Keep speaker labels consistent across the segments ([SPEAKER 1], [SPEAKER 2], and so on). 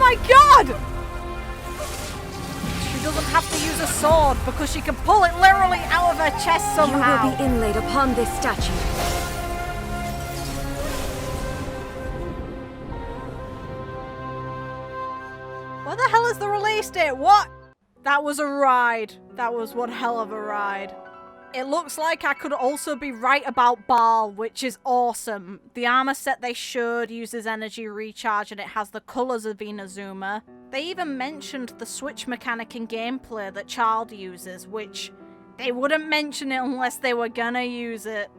[SPEAKER 1] my god! She doesn't have to use a sword because she can pull it literally out of her chest somehow.
[SPEAKER 2] You will be inlaid upon this statue.
[SPEAKER 1] What the hell is the release date? What? That was a ride. That was one hell of a ride. It looks like I could also be right about Baal, which is awesome. The armor set they showed uses energy recharge and it has the colors of Inazuma. They even mentioned the switch mechanic in gameplay that Child uses, which they wouldn't mention it unless they were gonna use it.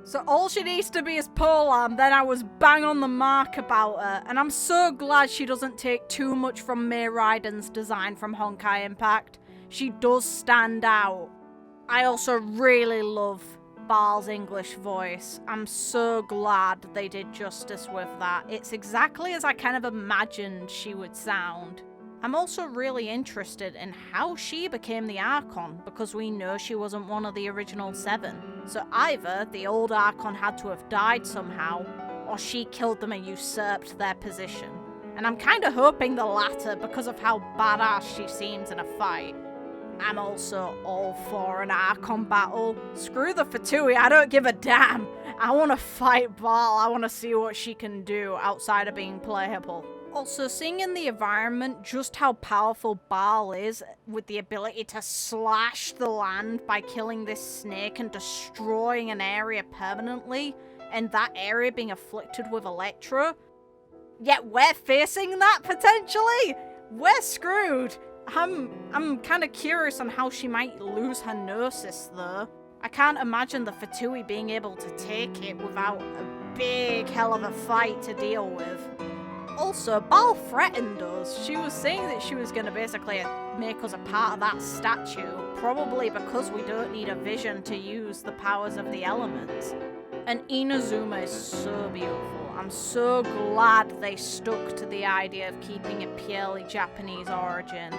[SPEAKER 1] So all she needs to be is polearm, then I was bang on the mark about her. And I'm so glad she doesn't take too much from May Raiden's design from Honkai Impact. She does stand out. I also really love Baal's English voice. I'm so glad they did justice with that. It's exactly as I kind of imagined she would sound. I'm also really interested in how she became the Archon, because we know she wasn't one of the original 7. So either the old Archon had to have died somehow, or she killed them and usurped their position. And I'm kind of hoping the latter because of how badass she seems in a fight. I'm also all for an Archon battle. Screw the Fatui, I don't give a damn. I want to fight Baal, I want to see what she can do outside of being playable. Also, seeing in the environment just how powerful Baal is with the ability to slash the land by killing this snake and destroying an area permanently, and that area being afflicted with Electro. Yet we're facing that potentially? We're screwed. I'm kind of curious on how she might lose her Gnosis though. I can't imagine the Fatui being able to take it without a big hell of a fight to deal with. Also, Baal threatened us. She was saying that she was going to basically make us a part of that statue, probably because we don't need a vision to use the powers of the elements. And Inazuma is so beautiful. I'm so glad they stuck to the idea of keeping it purely Japanese origin.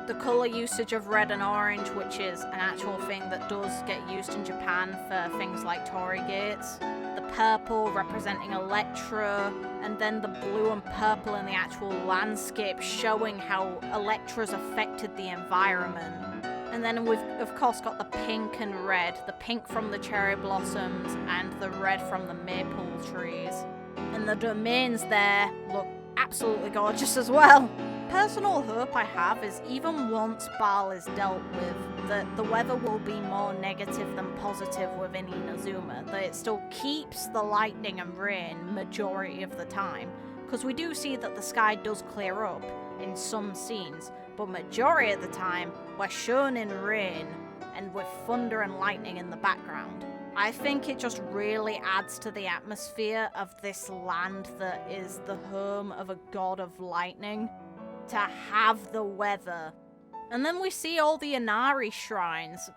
[SPEAKER 1] The colour usage of red and orange, which is an actual thing that does get used in Japan for things like Torii gates. The purple representing Electro, and then the blue and purple in the actual landscape showing how Electro's affected the environment. And then we've of course got the pink and red, the pink from the cherry blossoms and the red from the maple trees. And the domains there look absolutely gorgeous as well. Personal hope I have is even once Baal is dealt with, that the weather will be more negative than positive within Inazuma, that it still keeps the lightning and rain majority of the time, because we do see that the sky does clear up in some scenes, but majority of the time we're shown in rain and with thunder and lightning in the background. I think it just really adds to the atmosphere of this land that is the home of a god of lightning, to have the weather. And then we see all the Inari shrines.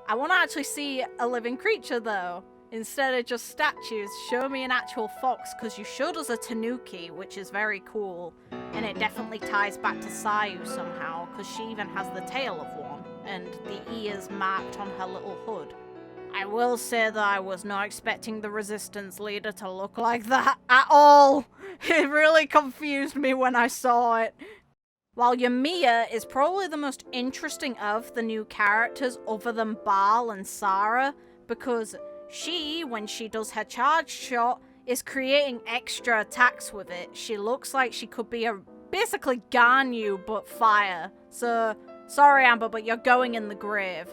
[SPEAKER 1] I want to actually see a living creature though. Instead of just statues, show me an actual fox, because you showed us a tanuki, which is very cool. And it definitely ties back to Sayu somehow, because she even has the tail of one, and the ears marked on her little hood. I will say that I was not expecting the resistance leader to look like that at all. It really confused me when I saw it. While Yoimiya is probably the most interesting of the new characters other than Baal and Sarah, because she, when she does her charge shot, is creating extra attacks with it. She looks like she could be basically Ganyu but fire. So, sorry Amber, but you're going in the grave.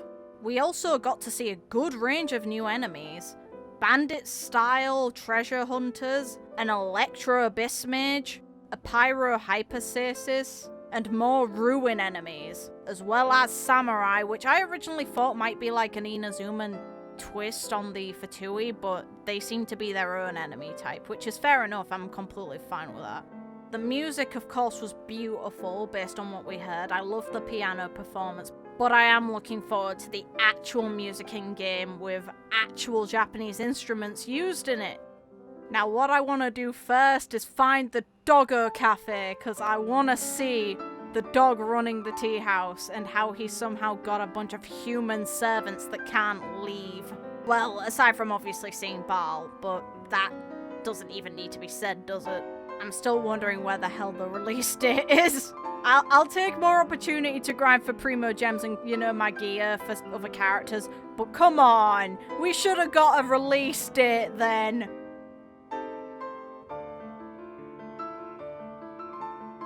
[SPEAKER 1] We also got to see a good range of new enemies. Bandit-style treasure hunters, an Electro Abyss Mage, a Pyro Hyperstasis, and more ruin enemies, as well as samurai, which I originally thought might be like an Inazuma twist on the Fatui, but they seem to be their own enemy type, which is fair enough. I'm completely fine with that. The music, of course, was beautiful based on what we heard. I love the piano performance, but I am looking forward to the actual music in game with actual Japanese instruments used in it. Now, what I want to do first is find the Doggo Cafe, because I want to see the dog running the tea house and how he somehow got a bunch of human servants that can't leave. Well, aside from obviously seeing Baal, but that doesn't even need to be said, does it? I'm still wondering where the hell the release date is. I'll take more opportunity to grind for Primo Gems and, you know, my gear for other characters. But come on, we should have got a release date then.